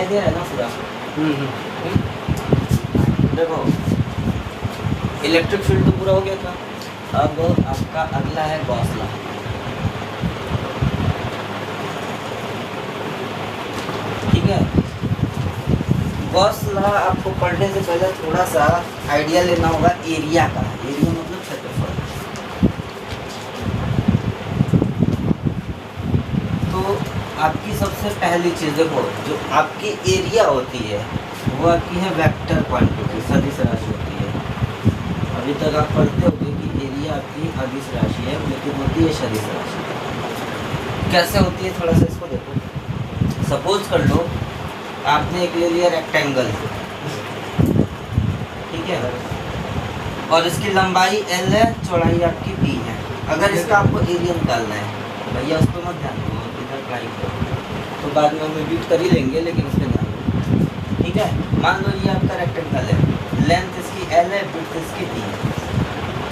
दिखाई दे रहा है ना पूरा। देखो इलेक्ट्रिक फील्ड तो पूरा हो गया था। अब आपका अगला है गॉस लॉ। ठीक है, गॉस लॉ आपको पढ़ने से पहले थोड़ा सा आइडिया लेना होगा एरिया का। एरिया मतलब क्षेत्रफल। तो आपकी सबसे पहली चीज़ देखो, जो आपकी एरिया होती है वो आपकी है वेक्टर क्वांटिटी, सदिश राशि होती है। अभी तक आप पढ़ते होंगे कि एरिया आपकी अदिश राशि है, लेकिन होती है सदिश राशि। कैसे होती है थोड़ा सा इसको देखो। सपोज कर लो आपने एक ले लिया रेक्टेंगल, ठीक है, और इसकी लंबाई L है, चौड़ाई आपकी B है। अगर इसका आपको एरिया निकालना है, भैया उस पर मत ध्यान दो, इधर ट्राई करो, तो बाद में हम एडिट कर ही लेंगे, लेकिन उस पर ध्यान दो। ठीक है, मान लो ये आपका रेक्टेंगल है, लेंथ इसकी L है, विड्थ इसकी D है।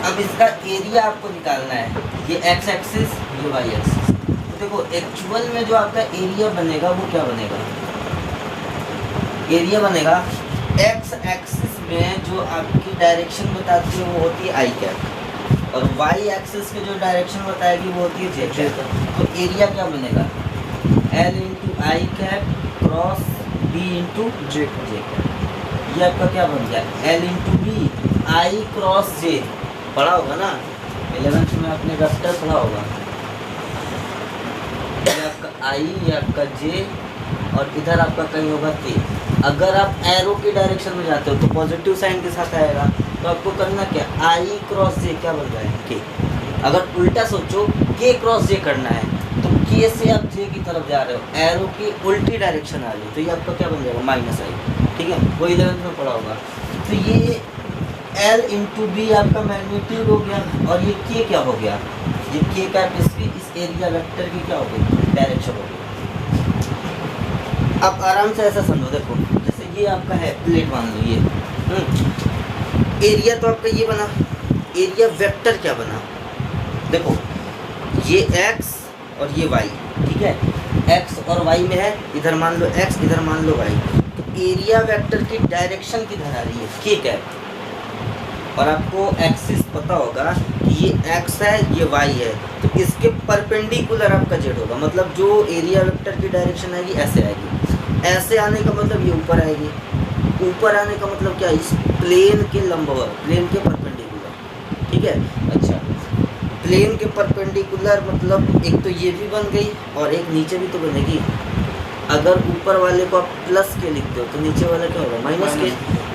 अब इसका एरिया आपको निकालना है, ये x एक्सिस, ये y एक्सिस। तो देखो एक्चुअल में जो आपका एरिया बनेगा वो क्या बनेगा, एरिया बनेगा x एक्सिस में जो आपकी डायरेक्शन बताती है वो होती है i कैप, और y एक्सिस के जो डायरेक्शन बताएगी वो होती है j कैप। तो एरिया क्या बनेगा, l into i cap cross b into j cap. ये आपका क्या बन गया, l into b i cross j. पढ़ा होगा ना 11th में आपने वेक्टर पढ़ा होगा। ये आपका i, ये आपका j, और इधर आपका कहीं होगा k। अगर आप एरो की डायरेक्शन में जाते हो तो पॉजिटिव साइन के साथ आएगा, तो आपको करना क्या, i क्रॉस j क्या बन जाएगा, k। अगर उल्टा सोचो k क्रॉस j करना है, तो k से आप j की तरफ जा रहे हो, एरो की उल्टी डायरेक्शन आ रही है, तो ये आपका क्या बन जाएगा, माइनस i। ठीक है, वो 11th में पढ़ा होगा। तो ये L इंटू बी आपका मैग्नीट्यूड हो गया, और ये k क्या हो गया, ये k का इस एरिया वेक्टर की क्या हो गई, डायरेक्शन हो गई। अब आराम से ऐसा समझो, देखो जैसे ये आपका है प्लेट, मान लो ये एरिया तो आपका ये बना, एरिया वेक्टर क्या बना, देखो ये x और ये y, ठीक है, x और y में है, इधर मान लो x, इधर मान लो y। तो एरिया वेक्टर की डायरेक्शन किधर आ रही है, k कैप, और आपको एक्सिस पता होगा कि ये x है, ये y है, तो इसके परपेंडिकुलर आपका z होगा। मतलब जो एरिया वेक्टर की डायरेक्शन आएगी ऐसे आएगी, ऐसे आने का मतलब ये ऊपर आएगी, ऊपर आने का मतलब क्या, इस प्लेन के लंबवत, प्लेन के परपेंडिकुलर। ठीक है, अच्छा प्लेन के परपेंडिकुलर मतलब एक तो ये भी बन गई, और एक नीचे भी तो बनेगी। अगर ऊपर वाले को आप प्लस के लिखते हो तो नीचे वाला क्या होगा, माइनस के।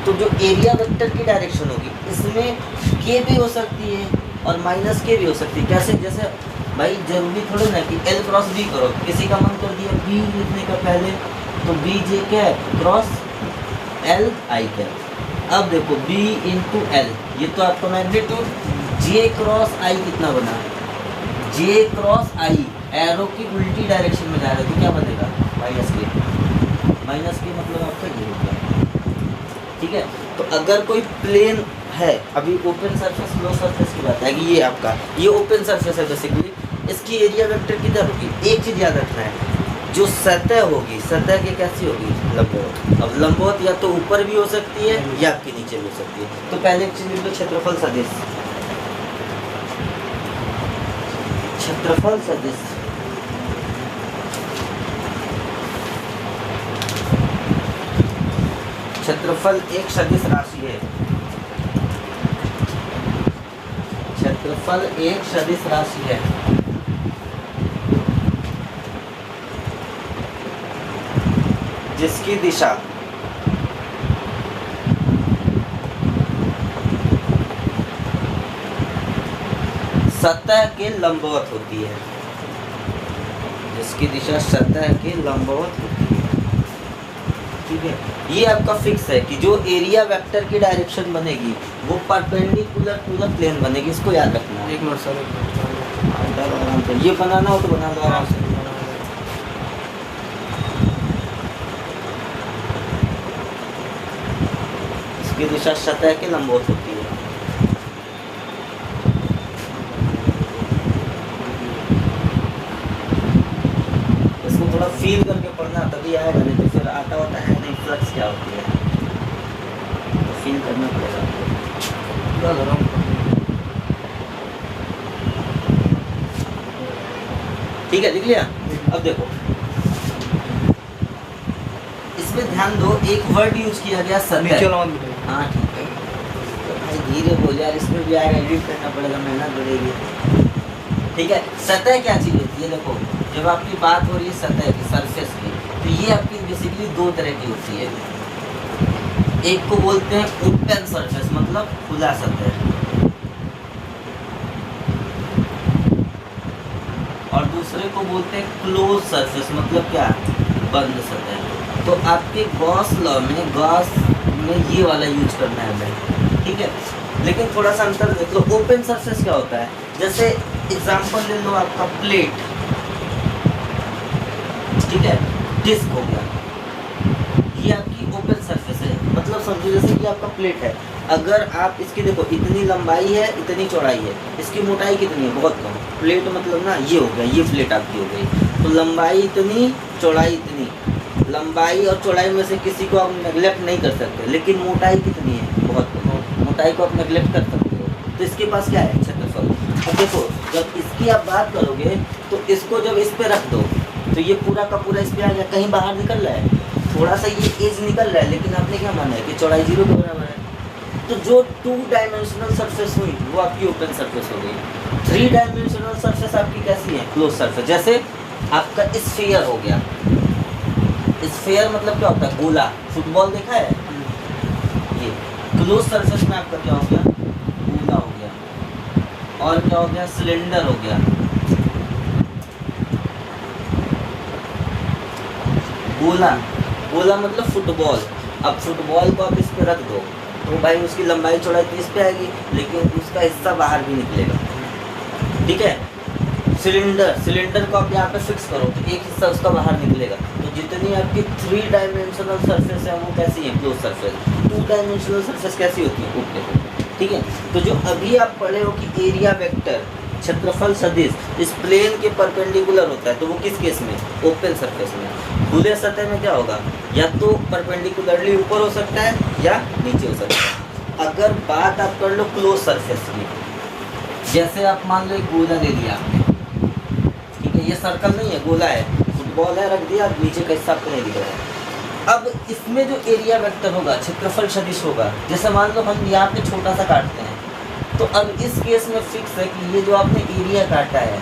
तो जो एरिया वेक्टर की डायरेक्शन होगी इसमें के भी हो सकती है और माइनस के भी हो सकती है। कैसे, जैसे भाई जरूरी थोड़ी ना कि L क्रॉस B करो, किसी का मन कर दिया B लिखने का पहले, तो B J cap cross L I cap. अब देखो B इंटू L, ये तो आपका मैग्नीट्यूड, J क्रॉस I कितना बना, J क्रॉस I, एरो की उल्टी डायरेक्शन में जा रहे हो तो क्या बनेगा, माइनस के मतलब आपका ये हो गया। ठीक है, तो अगर कोई प्लेन है, अभी ओपन सरफेस लो सरफेस की बात है कि ये आपका ये ओपन सरफेस है बेसिकली, इसकी एरिया वेक्टर किधर होगी, एक चीज़ याद रखना है, जो सतह होगी, सतह की कैसी होगी, लंबवत। अब लंबवत या तो ऊपर भी हो सकती है या आपके नीचे भी हो सकती है। तो पहले एक चीज़ लिख लो, क्षेत्रफल सदिश, क्षेत्रफल सदिश। क्षेत्रफल एक सदिश राशि है, क्षेत्रफल एक सदिश राशि है। जिसकी दिशा सतह के लंबवत होती है, जिसकी दिशा सतह के लंबवत होती है। ठीक है, ये आपका फिक्स है कि जो एरिया वेक्टर की डायरेक्शन बनेगी वो परपेंडिकुलर पूरा प्लेन बनेगी, इसको याद रखना। एक मिनट सर, आराम से, ये बनाना हो तो बना लो आराम से। इसकी दिशा सतह के लंबवत होती है। इसको थोड़ा थोड़ा फील करके पढ़ना तभी आएगा, नहीं तो फिर आता होता है नहीं फ्लक्स क्या होती है, तो फील करना पड़ेगा। ठीक है, लिख लिया। अब देखो इसमें ध्यान दो, एक वर्ड यूज किया गया सतह। हाँ ठीक है, तो भाई धीरे बोल यार, इसमें भी आएगा, एडिट करना पड़ेगा, मेहनत बढ़ेगी। ठीक है, सतह क्या चीज़ होती है? देखो जब आपकी बात हो रही है सतह की, सरफेस की, तो ये आपकी बेसिकली दो तरह की होती है। एक को बोलते हैं ओपन सरफेस, मतलब खुला सतह, और दूसरे को बोलते हैं क्लोज सरफेस, मतलब क्या, बंद सतह। तो आपके गॉस लॉ में, गॉस में ये वाला यूज करना है हमें, ठीक है। लेकिन थोड़ा सा अंतर देख लो, ओपन सरफेस क्या होता है? जैसे एग्जांपल ले लो आपका प्लेट, ठीक है, डिस्क हो गया, ये आपकी ओपन सरफेस है। मतलब समझो जैसे कि आपका प्लेट है, अगर आप इसकी देखो इतनी लंबाई है, इतनी चौड़ाई है, इसकी मोटाई कितनी है? बहुत कम। प्लेट मतलब ना ये हो गया, ये प्लेट आपकी हो गई, तो लंबाई इतनी, चौड़ाई इतनी। लंबाई और चौड़ाई में से किसी को आप नेगलेक्ट नहीं कर सकते, लेकिन मोटाई कितनी है? बहुत कम। मोटाई को आप नेगलेक्ट कर सकते हो, तो इसके पास क्या है? क्षेत्रफल। अब देखो जब इसकी आप बात करोगे तो इसको जब इस पे रख दो तो ये पूरा का पूरा इस पे आ गया, कहीं बाहर निकल रहा है, थोड़ा सा ये एज निकल रहा है, लेकिन आपने क्या माना है कि चौड़ाई 0 के बराबर है। तो जो 2 डायमेंशनल सरफेस हुई वो आपकी ओपन सरफेस हो गई। 3 डायमेंशनल सरफेस आपकी कैसी है? Close surface. जैसे आपका स्फीयर हो गया, स्फीयर मतलब क्या होता है? गोला। फुटबॉल देखा है? ये क्लोज सरफेस में आपका क्या हो गया? गोला हो गया। और क्या हो गया? सिलेंडर हो गया। गोला, गोला मतलब फुटबॉल। अब फुटबॉल को आप इस पे रख दो तो भाई उसकी लंबाई चौड़ाई 30 पे आएगी, लेकिन उसका हिस्सा बाहर भी निकलेगा, ठीक है। सिलेंडर, सिलेंडर को आप यहाँ पे फिक्स करो तो एक हिस्सा उसका बाहर निकलेगा। तो जितनी आपकी 3 डायमेंशनल सरफेस है वो कैसी है? Close surface. 2 डायमेंशनल सरफेस कैसी होती है? ओपन, ठीक है। तो जो अभी आप पढ़े हो कि एरिया वेक्टर, क्षेत्रफल सदिश, इस प्लेन के परपेंडिकुलर होता है, तो वो किस केस में? ओपन सरफेस में। खुले सतह में क्या होगा? या तो परपेंडिकुलरली ऊपर हो सकता है या नीचे हो सकता है। अगर बात आप कर लो क्लोज सरफेस की, जैसे आप मान लो एक गोला ले लिया आपने, ठीक है, ये सर्कल नहीं है, गोला है, फुटबॉल है, रख दिया, नीचे का हिस्सा आपको नहीं दिख रहा है। अब इसमें जो एरिया वेक्टर होगा, क्षेत्रफल सदिश होगा, जैसे मान लो हम यहाँ पे छोटा सा काटते हैं, तो अब इस केस में फिक्स है कि ये जो आपने एरिया काटा है,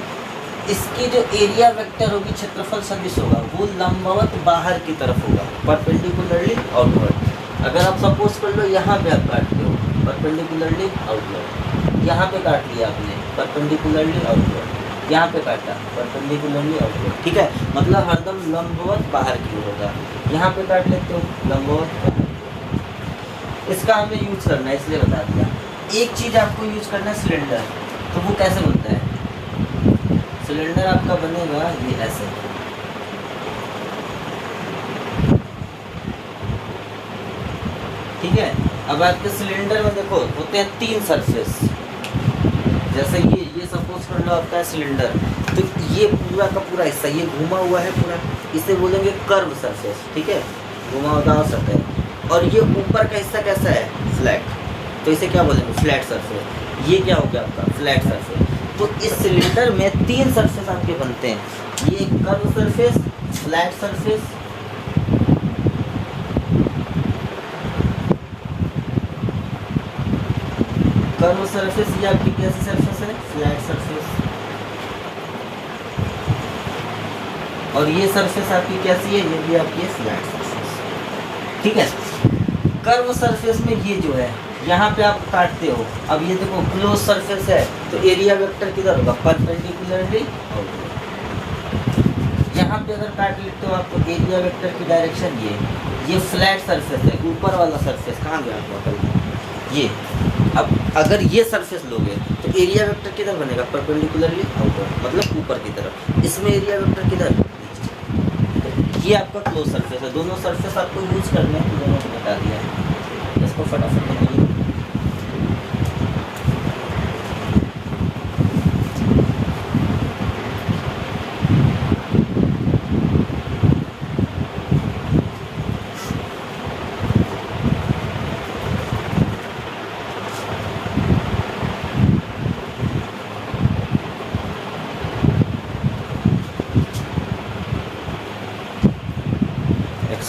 इसकी जो एरिया वेक्टर होगी, क्षेत्रफल सदिश होगा, वो लंबवत बाहर की तरफ होगा, परपेंडिकुलरली आउटवर्ड। अगर आप सपोज कर लो यहाँ पे आप काटते हो, परपेंडिकुलरली आउटवर्ड, यहाँ पे काट लिया आपने, परपेंडिकुलरली आउटवर्ड, यहाँ पे काटा, परपेंडिकुलरली आउटवर्ड, ठीक है। मतलब हरदम लंबवत बाहर की ओर होगा। यहाँ पे काट लेते हो, लंबवत बाहर। इसका हमें यूज करना है इसलिए बता दिया। एक चीज़ आपको यूज करना है, सिलेंडर। तो वो कैसे बनता है? सिलेंडर आपका बनेगा ये ऐसे, ठीक है। अब आपके सिलेंडर में देखो होते हैं 3 सरफेस, जैसे ये सपोज कर लो आपका है सिलेंडर, तो ये पूरा का पूरा हिस्सा ये घुमा हुआ है पूरा, इसे बोलेंगे कर्व सरफेस, ठीक है, घुमावदार सतह। और ये ऊपर का हिस्सा कैसा है? फ्लैट, तो इसे क्या बोलेंगे? Flat surface. ये क्या हो गया आपका? Flat surface. तो इस सिलेंडर में 3 सरफेस आपके बनते हैं, ये curve surface, flat surface, curve surface, ये आपकी कैसी सरफेस है? Flat surface. और ये सरफेस आपकी कैसी है? ये भी आपकी फ्लैट सरफेस, ठीक है। कर्व सरफेस में ये जो है यहाँ पे आप काटते हो, अब ये देखो क्लोज सरफेस है, तो एरिया वेक्टर किधर होगा? Perpendicularly outward. यहाँ पे अगर काट लेते हो आप तो एरिया वेक्टर की डायरेक्शन ये फ्लैट सरफेस है, ऊपर वाला सरफेस कहाँ गया आपका? ये। अब अगर ये सरफेस लोगे तो एरिया वेक्टर किधर बनेगा? परपेंडिकुलरली आउटवर्ड, मतलब ऊपर की तरफ। इसमें एरिया वेक्टर किधर? ये आपका क्लोज सरफेस है। दोनों सरफेस आपको यूज करने हैं, दोनों को बता दिया है, इसको फटाफट बनाइए।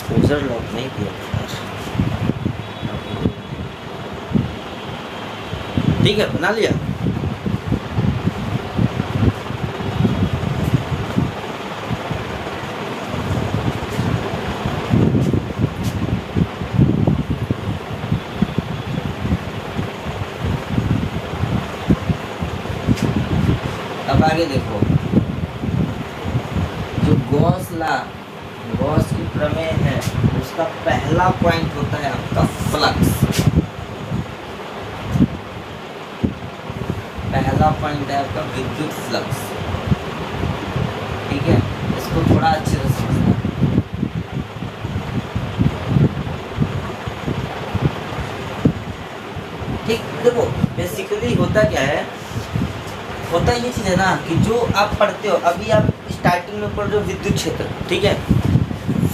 एक्सपोजर लॉक नहीं किया यार। ठीक है, बना लिया। अब आगे देखो, जो गॉस ला, गॉस की प्रमेय है, उसका पहला पॉइंट होता है आपका फ्लक्स। पहला पॉइंट है आपका विद्युत फ्लक्स। ठीक है, इसको थोड़ा अच्छे से समझना। ठीक, देखो बेसिकली होता क्या है, होता ये चीज़ है ना कि जो आप पढ़ते हो, अभी आप स्टार्टिंग में पढ़ रहे हो विद्युत क्षेत्र, ठीक है,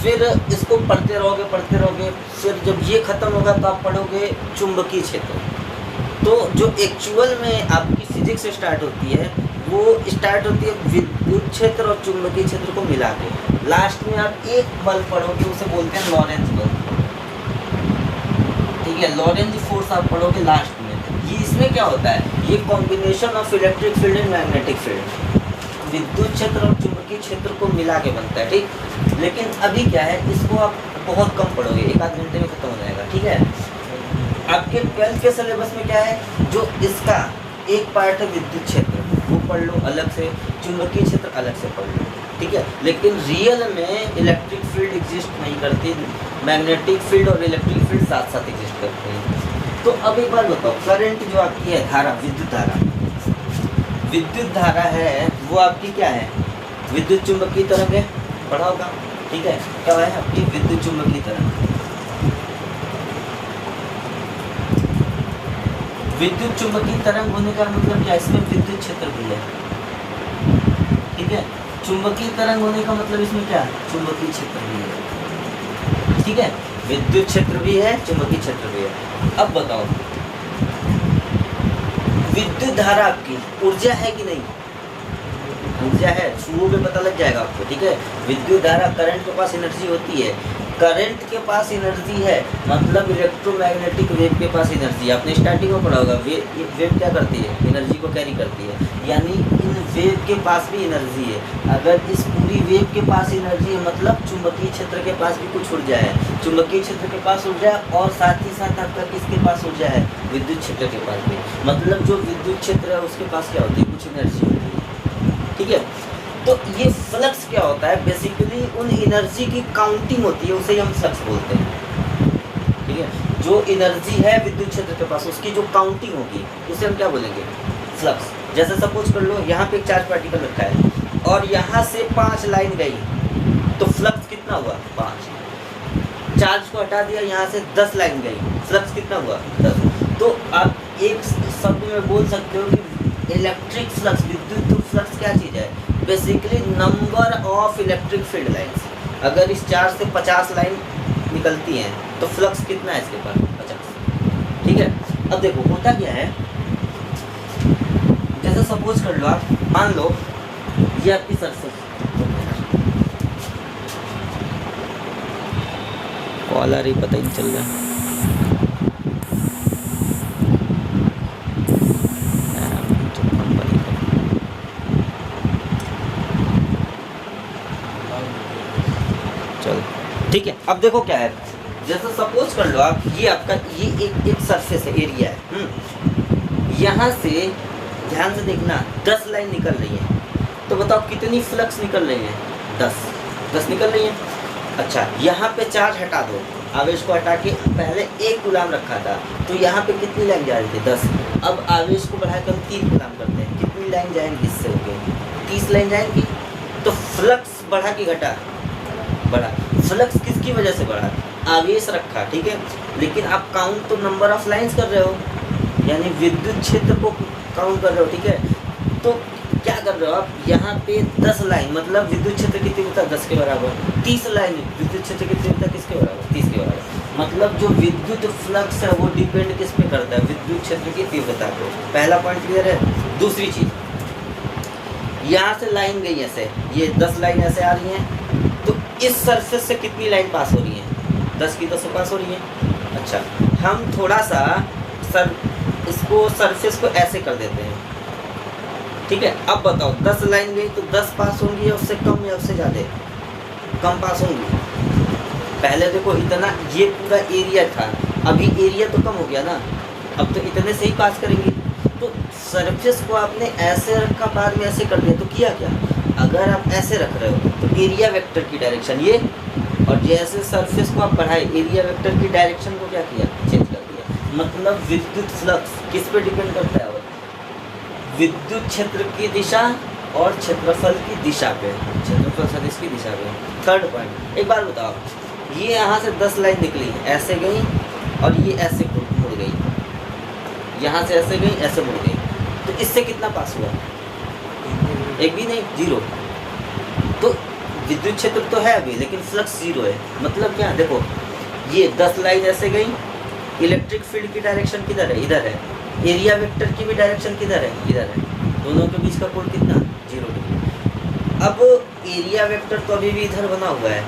फिर इसको पढ़ते रहोगे, फिर जब ये खत्म होगा तो आप पढ़ोगे चुंबकीय क्षेत्र। तो जो एक्चुअल में आपकी फिजिक्स स्टार्ट होती है, वो स्टार्ट होती है विद्युत क्षेत्र और चुंबकीय क्षेत्र को मिला के। लास्ट में आप एक बल पढ़ोगे, उसे बोलते हैं लॉरेंज बल। ठीक है, लॉरेंज फोर्स आप पढ़ोगे लास्ट में। ये इसमें क्या होता है, ये combination of electric field and magnetic field, विद्युत क्षेत्र और चुंबकीय क्षेत्र को मिला के बनता है। ठीक, लेकिन अभी क्या है, इसको आप बहुत कम पढ़ोगे, एक आध घंटे में खत्म हो जाएगा। ठीक है, आपके 12th के सिलेबस में क्या है, जो इसका एक पार्ट है विद्युत क्षेत्र, वो पढ़ लो अलग से, चुंबकीय क्षेत्र अलग से पढ़ लो। ठीक है, लेकिन रियल में इलेक्ट्रिक फील्ड एग्जिस्ट नहीं करती, मैग्नेटिक फील्ड और इलेक्ट्रिक फील्ड साथ साथ एग्जिस्ट करते हैं। तो अब एक बार बताओ, करंट जो आपकी है, धारा, विद्युत धारा है, वो आपकी क्या है, विद्युत चुंबकीय तरंग है, पढ़ा होगा। ठीक है, क्या है आपकी विद्युत चुंबकीय तरंग। विद्युत चुंबकीय तरंग होने का मतलब क्या, इसमें विद्युत क्षेत्र भी है। ठीक है, चुंबकीय तरंग होने का मतलब इसमें क्या, चुंबकीय क्षेत्र भी है। ठीक है, विद्युत क्षेत्र भी है, चुंबकीय क्षेत्र भी है। अब बताओ, विद्युत धारा आपकी ऊर्जा है कि नहीं, ऊर्जा है, शुरू में पता लग जाएगा आपको। ठीक है, विद्युत धारा, करंट के पास एनर्जी होती है, करंट के पास एनर्जी है, मतलब इलेक्ट्रोमैग्नेटिक वेव के पास एनर्जी है। आपने स्टार्टिंग में पढ़ा होगा, वेव क्या करती है, एनर्जी को कैरी करती है, यानी इन वेव के पास भी एनर्जी है। अगर इस पूरी वेव के पास एनर्जी है, मतलब चुंबकीय क्षेत्र के पास भी कुछ ऊर्जा है, चुंबकीय क्षेत्र के पास ऊर्जा है, और साथ ही साथ आपका किसके पास ऊर्जा है, विद्युत क्षेत्र के पास भी। मतलब जो विद्युत क्षेत्र है उसके पास क्या होती है, कुछ एनर्जी होती है। ठीक है, तो ये फ्लक्स क्या होता है, बेसिकली उन एनर्जी की काउंटिंग होती है, उसे हम फ्लक्स बोलते हैं। ठीक है, जो एनर्जी है विद्युत क्षेत्र के पास, उसकी जो काउंटिंग होगी, उसे हम क्या बोलेंगे, फ्लक्स। जैसे सपोज कर लो, यहाँ पे एक चार्ज पार्टिकल रखा है और यहाँ से 5 लाइन गई, तो फ्लक्स कितना हुआ, 5। चार्ज को हटा दिया, यहाँ से 10 लाइन गई, फ्लक्स कितना हुआ, 10। तो आप एक शब्द में बोल सकते हो कि इलेक्ट्रिक फ्लक्स, विद्युत फ्लक्स क्या चीज़ है, basically number of electric field lines. अगर इस चार्ज से 50 लाइन निकलती हैं तो फ्लक्स कितना है इसके पास, 50। ठीक है, अब देखो होता क्या है, जैसे सपोज कर लो आप, मान लो ये आपकी सरफेस, कॉल आ रही, पता ही नहीं चल रहा। ठीक है, अब देखो क्या है, जैसे सपोज कर लो आप, ये आपका ये एक सरफेस है, एरिया है। यहाँ से ध्यान से देखना, 10 लाइन निकल रही है, तो बताओ कितनी फ्लक्स निकल रही है, 10 निकल रही है। अच्छा, यहाँ पे चार्ज हटा दो, आवेश को हटा के पहले 1 कूलाम रखा था, तो यहाँ पे कितनी लाइन जा रही थी, 10। अब आवेश को बढ़ाकर हम 3 कूलाम करते हैं, कितनी लाइन जाएंगी इससे होके, 30 लाइन जाएंगी। तो फ्लक्स बढ़ा कि घटा, बढ़ा। फ्लक्स किसकी वजह से बढ़ा, आवेश रखा, ठीक है, लेकिन आप काउंट तो नंबर ऑफ लाइंस कर रहे हो, यानी विद्युत क्षेत्र को काउंट कर रहे हो। ठीक है, तो क्या कर रहे हो आप, यहाँ पे 10 लाइन, मतलब विद्युत क्षेत्र कितनी होता है, 10 के बराबर। 30 लाइन विद्युत क्षेत्र कितनी होता है, किसके बराबर, 30 के बराबर। मतलब जो विद्युत फ्लक्स है वो डिपेंड किस पे करता है, विद्युत क्षेत्र की तीव्रता पे। पहला पॉइंट क्लियर है। दूसरी चीज़, यहाँ से लाइन गई ऐसे, ये 10 लाइन ऐसे आ रही हैं, तो इस सरफेस से कितनी लाइन पास हो रही है? 10 की 10 पास हो रही है। अच्छा, हम थोड़ा सा इसको सरफेस को ऐसे कर देते हैं, ठीक है। अब बताओ 10 लाइन गई तो 10 पास होंगी या उससे कम या उससे ज़्यादा? कम पास होंगी। पहले देखो इतना ये पूरा एरिया था, अभी एरिया तो कम हो गया ना, अब तो इतने से ही पास करेंगे। तो सरफेस को आपने ऐसे रखा, बाद में ऐसे कर दिया, तो किया क्या? अगर आप ऐसे रख रहे हो तो एरिया वेक्टर की डायरेक्शन ये, और जैसे सरफेस को आप बढ़ाए एरिया वेक्टर की डायरेक्शन को क्या किया? चेंज कर दिया। मतलब विद्युत फ्लक्स किस पे डिपेंड करता है? और विद्युत क्षेत्र की दिशा और क्षेत्रफल की दिशा पे, क्षेत्रफल सदिश की दिशा पे। थर्ड पॉइंट, एक बार बताओ, ये यहाँ से 10 लाइन निकली, ऐसे गई और ये ऐसे मुड़ गई, यहाँ से ऐसे गई ऐसे मुड़ गई, तो इससे कितना पास हुआ? एक भी नहीं, जीरो। तो विद्युत क्षेत्र तो है अभी, लेकिन फ्लक्स जीरो है। मतलब क्या? देखो ये 10 लाइन ऐसे गई, इलेक्ट्रिक फील्ड की डायरेक्शन किधर है? इधर है। एरिया वेक्टर की भी डायरेक्शन किधर है? इधर है। दोनों के बीच का कोण कितना? 0 डिग्री। अब एरिया वेक्टर तो अभी भी इधर बना हुआ है,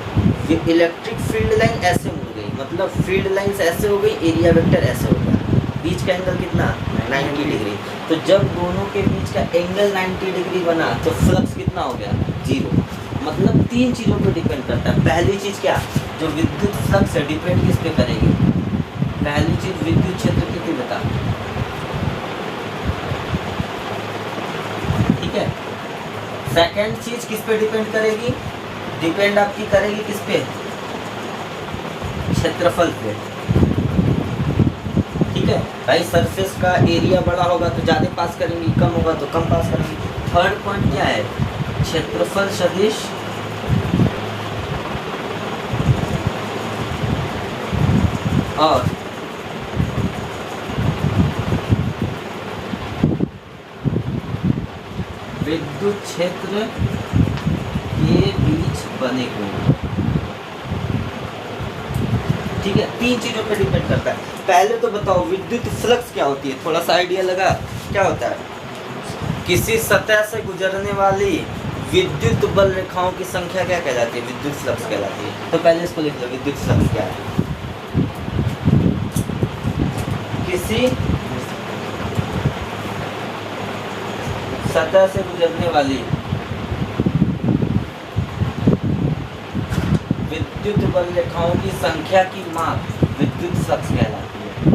ये इलेक्ट्रिक फील्ड लाइन ऐसे मुड़ गई, मतलब फील्ड लाइन्स ऐसे हो गई, एरिया वेक्टर ऐसे हो गया। बीच का एंगल कितना? 90 डिग्री। तो जब दोनों के बीच का एंगल 90 डिग्री बना तो फ्लक्स कितना हो गया? 0। मतलब 3 चीज़ों पर डिपेंड करता है। पहली चीज़ क्या? जो विद्युत फ्लक्स है डिपेंड किस पे करेगी? पहली चीज़ विद्युत क्षेत्र की तीव्रता, ठीक है। सेकंड चीज़ किस पे डिपेंड करेगी? डिपेंड आपकी करेगी किस पे? क्षेत्रफल पे, ठीक है भाई। सरफेस का एरिया बड़ा होगा तो ज़्यादा पास करेंगी, कम होगा तो कम पास करेंगी। थर्ड पॉइंट क्या है? क्षेत्रफल सदिश और विद्युत क्षेत्र के बीच बने कोण, ठीक है। 3 चीज़ों पर डिपेंड करता है। पहले तो बताओ विद्युत फ्लक्स क्या होती है? थोड़ा सा आइडिया लगा क्या होता है? किसी सतह से गुजरने वाली विद्युत बल रेखाओं की संख्या क्या कहलाती है? विद्युत फ्लक्स कहलाती है। तो पहले इसको लिख लो, विद्युत फ्लक्स क्या है? किसी सतह से गुजरने वाली विद्युत बल रेखाओं की संख्या की माप विद्युत फ्लक्स कहलाती है।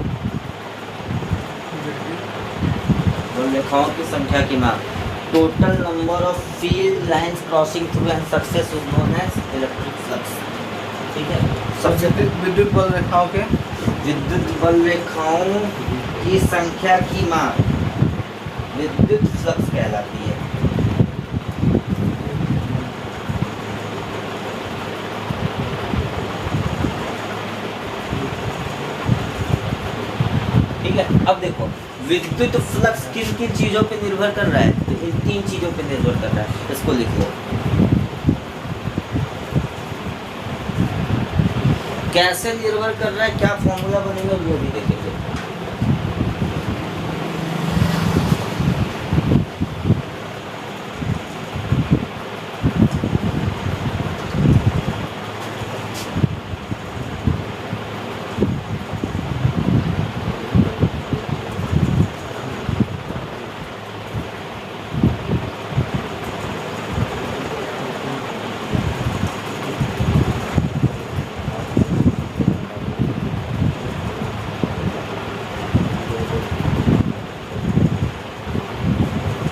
बल रेखाओं की संख्या की माप, total number of field lines crossing through an surface is known as electric flux, ठीक है। सबसे विद्युत बल रेखाओं के विद्युत बल रेखाओं की संख्या की माप विद्युत फ्लक्स कहलाती है। ठीक है। अब देखो विद्युत फ्लक्स किन किन चीजों पे निर्भर कर रहा है? तो इन 3 चीजों पे निर्भर कर रहा है। इसको लिख लो। कैसे निर्भर कर रहा है, क्या फॉर्मूला बनेगा वो भी देखेंगे।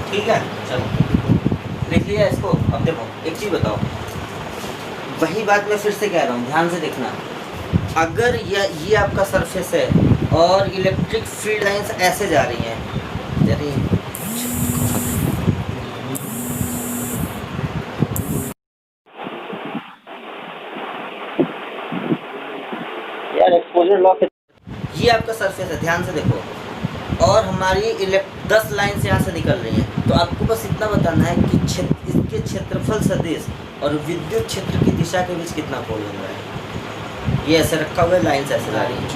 ठीक है, चलो लिख लिया इसको। अब देखो एक चीज बताओ, वही बात मैं फिर से कह रहा हूँ, ध्यान से देखना। अगर ये आपका सरफेस है और इलेक्ट्रिक फील्ड लाइंस ऐसे जा रही हैं, यार एक्सपोजर लॉक, ये आपका सरफेस है, ध्यान से देखो, और हमारी 10 लाइन्स यहाँ से निकल रही हैं। तो आपको बस इतना बताना है कि इसके क्षेत्रफल सदिश और विद्युत क्षेत्र की दिशा के बीच कितना कोण बन रहा है। ये ऐसे रखा हुआ है, लाइन्स ऐसे जा रही है,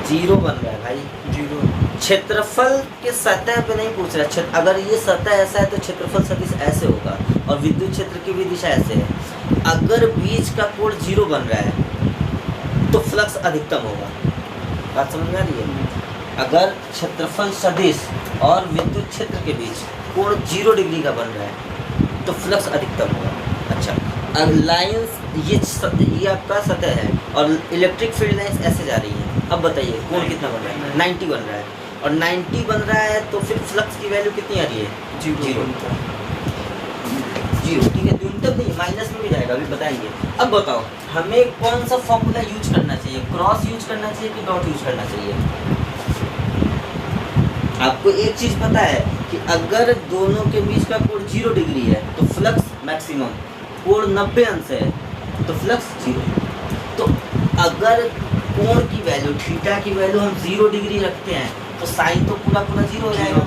जीरो बन रहा है भाई। जीरो। क्षेत्रफल के सतह पे नहीं पूछ रहा। अगर ये सतह ऐसा है तो क्षेत्रफल सदिश ऐसे होगा और विद्युत क्षेत्र की भी दिशा ऐसे है। अगर बीच का कोण जीरो बन रहा है तो फ्लक्स अधिकतम होगा। बात समझ में आ रही है? अगर क्षेत्रफल सदिश और विद्युत क्षेत्र के बीच कोण 0 डिग्री का बन रहा है तो फ्लक्स अधिकतम होगा। अच्छा, अब लाइंस ये आपका सतह है और इलेक्ट्रिक फील्ड लाइंस ऐसे जा रही है। अब बताइए कोण कितना बन रहा है? 90 बन रहा है। और 90 बन रहा है तो फिर फ्लक्स की वैल्यू कितनी आ रही है? जीरो। जीरो। ठीक है, न्यूनतम नहीं, माइनस में भी जाएगा, अभी बताएंगे। अब बताओ हमें कौन सा फॉर्मूला यूज करना चाहिए? क्रॉस यूज करना चाहिए कि डॉट यूज करना चाहिए? आपको एक चीज पता है कि अगर दोनों के बीच का कोण 0 डिग्री है तो फ्लक्स मैक्सिमम, कोण 90 अंश है तो फ्लक्स 0। तो अगर कोण की वैल्यू थीटा की वैल्यू हम 0 डिग्री रखते हैं तो साइन तो पूरा 0 हो जाएगा।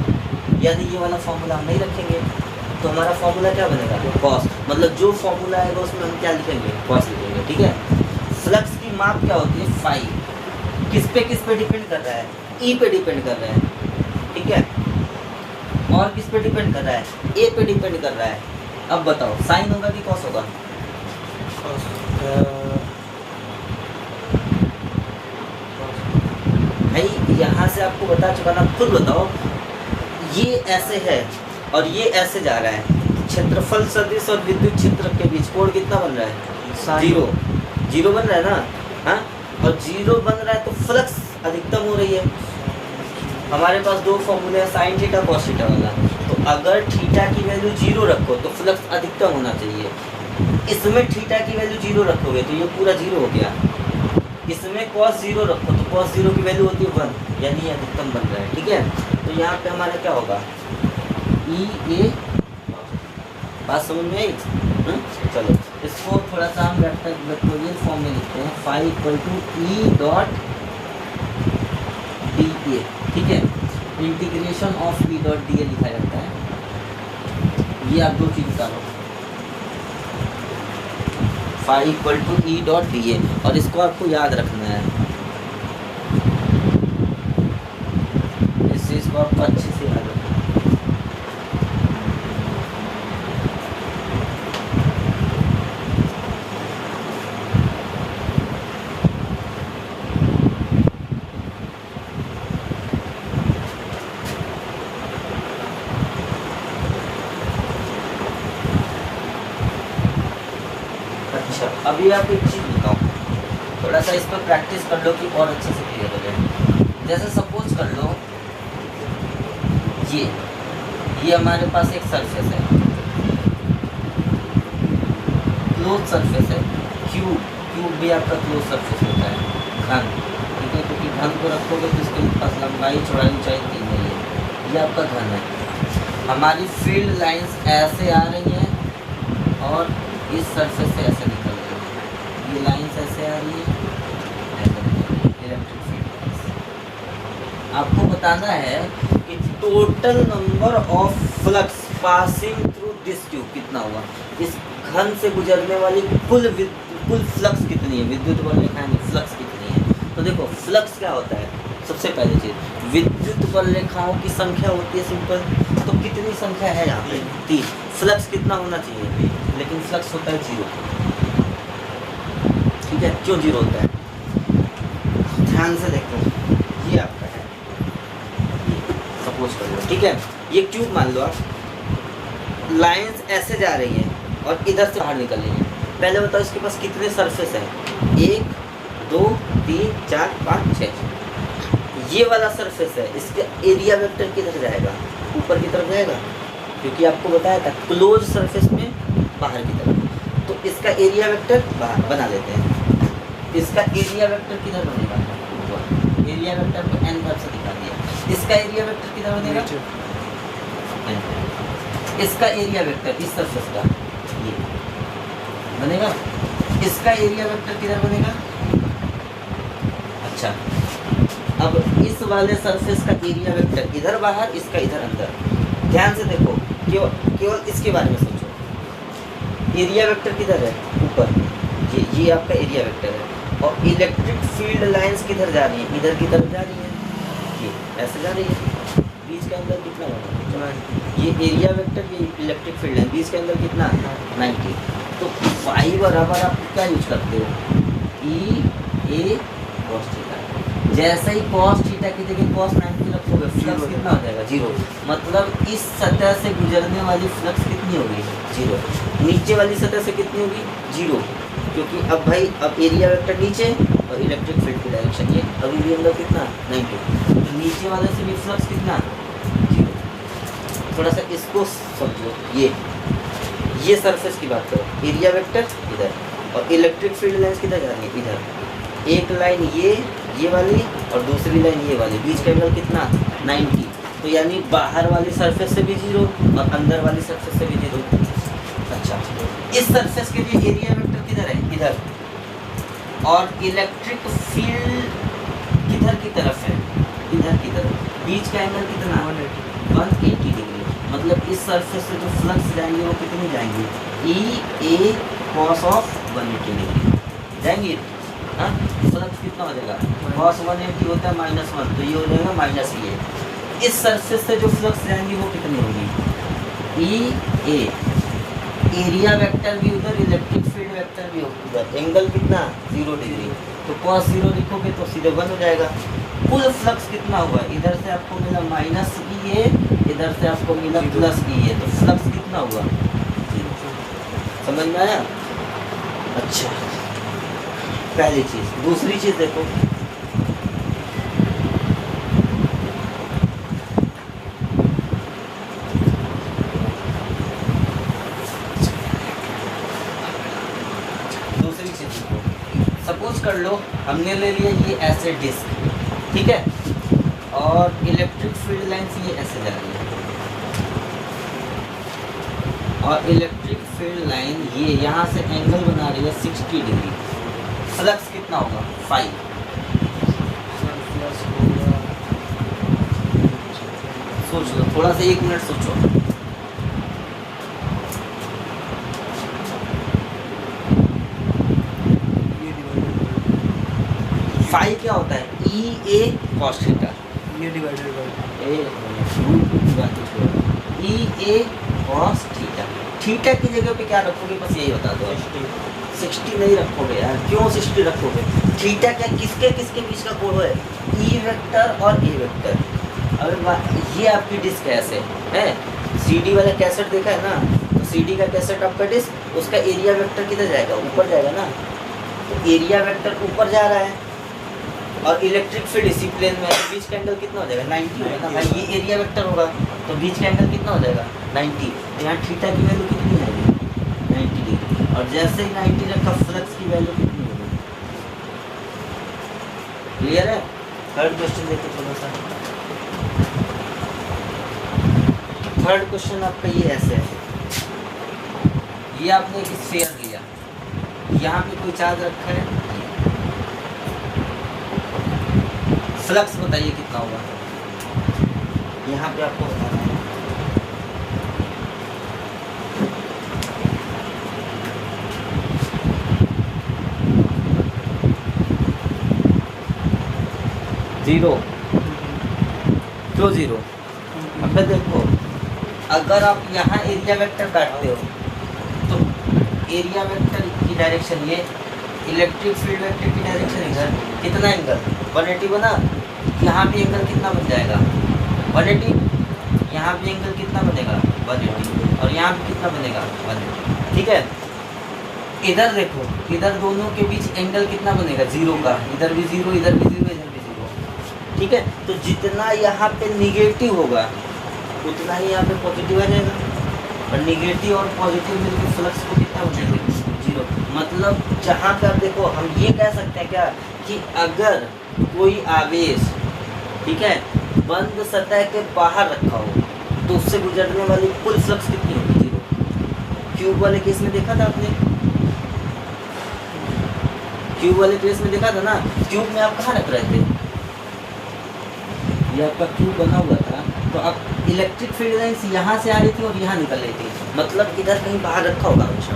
यदि ये वाला फॉर्मूला हम नहीं रखेंगे तो हमारा फॉर्मूला क्या बनेगा? कॉस। मतलब जो फॉर्मूला आएगा उसमें हम क्या लिखेंगे? कॉस लिखेंगे। ठीक है। फ्लक्स की माप क्या होती है? फाई। किस पे डिपेंड कर रहा है? ई पे डिपेंड कर रहा है। ठीक है। और किस पे डिपेंड कर रहा है? ए पे डिपेंड कर रहा है। अब बताओ साइन होगा कि कॉस होगा? भाई यहाँ से आपको बता चुका ना, खुद बताओ। ये ऐसे है और ये ऐसे जा रहा है। क्षेत्रफल सदिश और विद्युत क्षेत्र के बीच कोण कितना बन रहा है? जीरो। जीरो बन रहा है ना? हाँ, और जीरो बन रहा है तो फ्लक्स अधिकतम हो रही है। हमारे पास दो फॉर्मूले हैं, साइन थीटा कॉस थीटा वाला। तो अगर थीटा की वैल्यू 0 रखो तो फ्लक्स अधिकतम होना चाहिए। इसमें थीटा की वैल्यू 0 रखोगे तो ये पूरा 0 हो गया। इसमें cos 0 रखो तो cos 0 की वैल्यू होती है 1, यानी ये अधिकतम बन रहा है। ठीक है। तो यहाँ पे हमारा क्या होगा? ई ए। बात समझ में आई? चलो इसको थोड़ा सा हम वेक्टोरियल फॉर्म में लिखते हैं। Phi equal to E dot D A. ठीक है। Integration of E dot D A लिखा जाता है। ये आप दो चीज निकालो, phi equal to E dot D A, और इसको आपको याद रखना है। इस चीज को आपको अच्छे से याद रखना है। अभी आप एक चीज़ बताओ, थोड़ा सा इस पर प्रैक्टिस कर लो कि और अच्छे से क्लियर हो जाए। जैसे सपोज कर लो ये हमारे पास एक सरफेस है, क्लोज सरफेस है। क्यूब भी आपका क्लोज सरफेस होता है। घन, ठीक है, क्योंकि घन को रखोगे तो इसके पास लंबाई चौड़ाई ऊंचाई 3 नहीं है। ये आपका घन है। हमारी फील्ड लाइंस ऐसे आ रही हैं और इस सरफेस से ऐसे निकल रही है। ये लाइंस ऐसे आ रही है, इलेक्ट्रिक फील्ड लाइंस। आपको बताना है कि total number of flux passing through this tube कितना हुआ। इस घन से गुजरने वाली कुल फ्लक्स कितनी है? विद्युत बल रेखाएं में फ्लक्स कितनी है? तो देखो फ्लक्स क्या होता है? सबसे पहली चीज विद्युत बल रेखाओं की संख्या होती है सिंपल। तो कितनी संख्या है यहाँ पे? 3। फ्लक्स कितना होना चाहिए? लेकिन फ्लक्स होता है 0। ठीक है, क्यों 0 होता है? ध्यान से देखो, ये आपका है, सपोज कर लो। ठीक है, ये ट्यूब मान लो आप, लाइंस ऐसे जा रही हैं और इधर से बाहर निकल रही हैं। पहले बताओ इसके पास कितने सरफेस हैं? 1 2 3 4 5 6। ये वाला सरफेस है, इसका एरिया वेक्टर किधर जाएगा? ऊपर की तरफ जाएगा, क्योंकि आपको बताया था क्लोज सरफेस में बाहर की तरफ। तो इसका एरिया वेक्टर बाहर बना लेते हैं। इसका एरिया वेक्टर किधर बनेगा? ऊपर। एरिया वेक्टर को n वर्ग से दिखा दिया। इसका एरिया वेक्टर किधर बनेगा? इसका एरिया वेक्टर इस सरफेस का ये बनेगा। इसका एरिया वेक्टर किधर बनेगा? अच्छा, अब इस वाले सरफेस का एरिया वेक्टर इधर बाहर, इसका इधर अंदर। ध्यान से देखो, केवल इसके बारे में सोचो। एरिया वेक्टर किधर है? ऊपर। ये आपका एरिया वेक्टर है। और इलेक्ट्रिक फील्ड लाइंस किधर जा रही हैं, इधर की तरफ जा रही हैं, ये ऐसे जा रही है। बीच का एंगल कितना होगा, ये एरिया वेक्टर, ये इलेक्ट्रिक फील्ड है, बीच का एंगल कितना 90। तो फाई बराबर आप क्या यूज करते हो, ई ए कॉस थीटा। जैसे ही कॉस थीटा की जगह कॉस 90 रखोगे, फ्लक्स कितना हो जाएगा 0। मतलब इस सतह से गुजरने वाली फ्लक्स कितनी होगी 0, नीचे वाली सतह से कितनी होगी 0, क्योंकि अब भाई अब एरिया वेक्टर नीचे और इलेक्ट्रिक फील्ड की डायरेक्शन ये, अभी भी अंदर कितना 90, तो नीचे वाले से भी फ्लक्स कितना 0। थोड़ा सा इसको समझो, ये सरफेस की बात करो, एरिया वेक्टर इधर और इलेक्ट्रिक फील्ड लाइंस किधर जा रही है इधर, एक लाइन ये वाली और दूसरी लाइन ये वाली, बीच का एंगल कितना 90। तो यानी बाहर वाली सरफेस से भी 0 और अंदर वाली सरफेस से भी 0। अच्छा, इस सरफेस के लिए एरिया वेक्टर किधर है इधर, और इलेक्ट्रिक फील्ड किधर की तरफ है इधर की तरफ, बीच का एंगल कितना 180 डिग्री। मतलब इस सरफेस से जो फ्लक्स जाएंगे वो कितनी जाएंगी, ई ए कॉस ऑफ 180 डिग्री जाएंगी। हाँ, फ्लक्स कितना हो जाएगा, कॉस 180 होता है -1, तो ये हो जाएगा माइनस ये। इस सरफेस से जो फ्लक्स जाएंगी वो कितनी होगी, ई ए, एरिया वेक्टर भी उधर, इलेक्ट्रिक फील्ड वेक्टर भी उधर, एंगल कितना 0 डिग्री, तो कॉस 0 लिखोगे तो सीधे 1 हो जाएगा। कुल फ्लक्स कितना हुआ, इधर से आपको मिला -EA, इधर से आपको मिला +EA, तो फ्लक्स कितना हुआ 0। समझ में आया। अच्छा, पहली चीज़। दूसरी चीज़ देखो, सपोज कर लो हमने ले लिया ये ऐसे डिस्क, ठीक है, और इलेक्ट्रिक फील्ड लाइंस ये ऐसे जा रही है, और इलेक्ट्रिक फील्ड लाइन ये यहाँ से एंगल बना रही है 60 डिग्री। फ्लक्स कितना होगा 5। सोच लो थोड़ा सा, 1 मिनट सोचो। फाई क्या होता है, ई ए कॉस थीटा, ये divided by E A cos theta. Theta की जगह पे क्या रखोगे, बस यही बता दो। 60 नहीं रखोगे यार, क्यों 60 रखोगे, थीटा क्या किसके किसके बीच का कोण है, ई वेक्टर और ए वेक्टर। अगर ये आपकी डिस्क ऐसे है, सीडी वाला कैसेट देखा है ना, तो सीडी का कैसेट आपका डिस्क, उसका एरिया वेक्टर किधर जाएगा, ऊपर जाएगा ना, तो एरिया वेक्टर ऊपर जा रहा है और इलेक्ट्रिक फील्ड इसी प्लेन में है, तो बीच का एंगल कितना हो जाएगा 90 होगा ना भाई, ये एरिया वेक्टर होगा, तो बीच का एंगल कितना हो जाएगा 90। तो यहाँ थीटा की वैल्यू कितनी आएगी 90 डिग्री, और जैसे ही 90 रखा फ्लक्स की वैल्यू कितनी होगी। क्लियर है। थर्ड क्वेश्चन देखो थोड़ा सा। थर्ड क्वेश्चन आपका ये ऐसे है, ये आपने एक स्फीयर लिया, यहाँ पे कोई चार्ज रखा है, फ्लक्स बताइए कितना होगा, यहाँ पे आपको बताना है। जीरो, क्यों 0? अब देखो, अगर आप यहाँ एरिया वेक्टर काटते हो तो एरिया वेक्टर की डायरेक्शन ये, इलेक्ट्रिक फील्ड वेक्टर की डायरेक्शन इधर, कितना एंगल 180 बना, यहाँ भी एंगल कितना बन जाएगा 180, यहाँ भी एंगल कितना बनेगा 180, और यहाँ भी कितना बनेगा 180, ठीक है। इधर देखो, इधर दोनों के बीच एंगल कितना बनेगा 0 का, इधर भी 0, इधर भी 0, इधर भी 0, ठीक है। तो जितना यहाँ पे निगेटिव होगा उतना ही यहाँ पे पॉजिटिव आ जाएगा, और निगेटिव और पॉजिटिव मिलकर फ्लक्स को कितना बनेगा 0। मतलब जहाँ पे आप देखो, हम ये कह सकते हैं क्या कि अगर कोई आवेश, ठीक है, बंद सतह के बाहर रखा हो तो उससे गुजरने वाली कुल फ्लक्स कितनी होगी 0। क्यूब वाले केस में देखा था आपने, क्यूब वाले केस में देखा था ना, क्यूब में आप कहाँ रख रहे थे, ये आपका क्यूब बना हुआ था, तो अब इलेक्ट्रिक फील्ड लाइंस यहाँ से आ रही थी और यहाँ निकल रही थी, मतलब इधर कहीं बाहर रखा होगा हमेशा,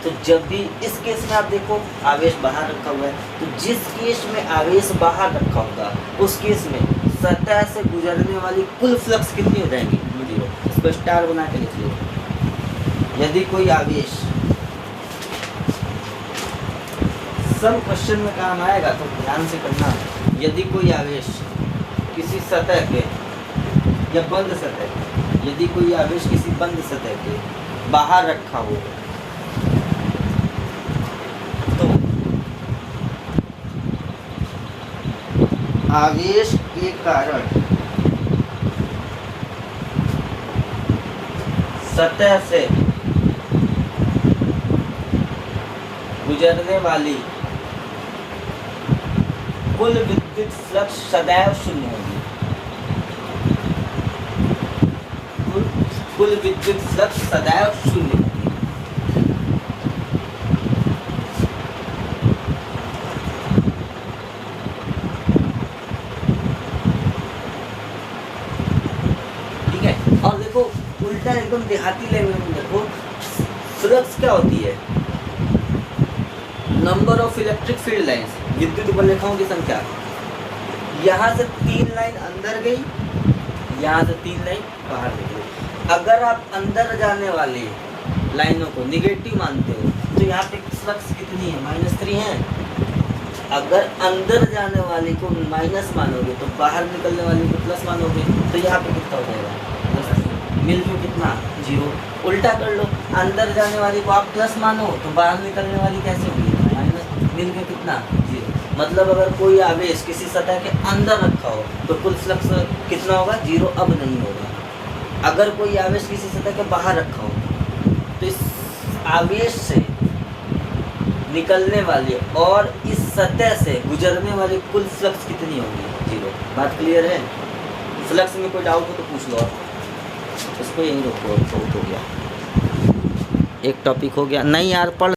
तो जब भी इस केस में आप देखो आवेश बाहर रखा हुआ है, तो जिस केस में आवेश बाहर रखा होगा उस केस में सतह से गुजरने वाली कुल फ्लक्स कितनी हो जाएंगी? 0। इसको स्टार बना के लिख लो। यदि कोई आवेश, सब क्वेश्चन में काम आएगा तो ध्यान से करना। यदि कोई आवेश किसी सतह के या बंद सतह के, यदि कोई आवेश किसी बंद सतह के बाहर रखा हो तो आवेश के कारण सतह से गुजरने वाली कुल विद्युत फ्लक्स सदैव शून्य होगी। कुल विद्युत फ्लक्स सदैव शून्य होगी। ठीक है, और देखो उल्टा एकदम देहाती लैंग्वेज में देखो, फ्लक्स क्या होती है? Number of electric field lines, विद्युत उपरेखाओं की संख्या। यहाँ से 3 लाइन अंदर गई, यहाँ से 3 लाइन बाहर निकली। अगर आप अंदर जाने वाली लाइनों को निगेटिव मानते हो तो यहाँ पे फ्लक्स कितनी है? -3 है। अगर अंदर जाने वाली को माइनस मानोगे तो बाहर निकलने वाली को प्लस मानोगे, तो यहाँ पे कितना हो जाएगा? मिलकर कितना? 0। उल्टा कर लो, अंदर जाने वाली को आप प्लस मानो तो बाहर निकलने वाली कैसे होगी? मिलकर कितना? 0। मतलब अगर कोई आवेश किसी सतह के अंदर रखा हो तो कुल फ्लक्स कितना होगा? 0 अब नहीं होगा। अगर कोई आवेश किसी सतह के बाहर रखा हो तो इस आवेश से निकलने वाली और इस सतह से गुजरने वाली कुल फ्लक्स कितनी होगी? 0। बात क्लियर है? फ्लक्स में कोई डाउट हो तो पूछ लो। इसको यहीं रोको, बहुत हो गया, एक टॉपिक हो गया। नहीं यार, पढ़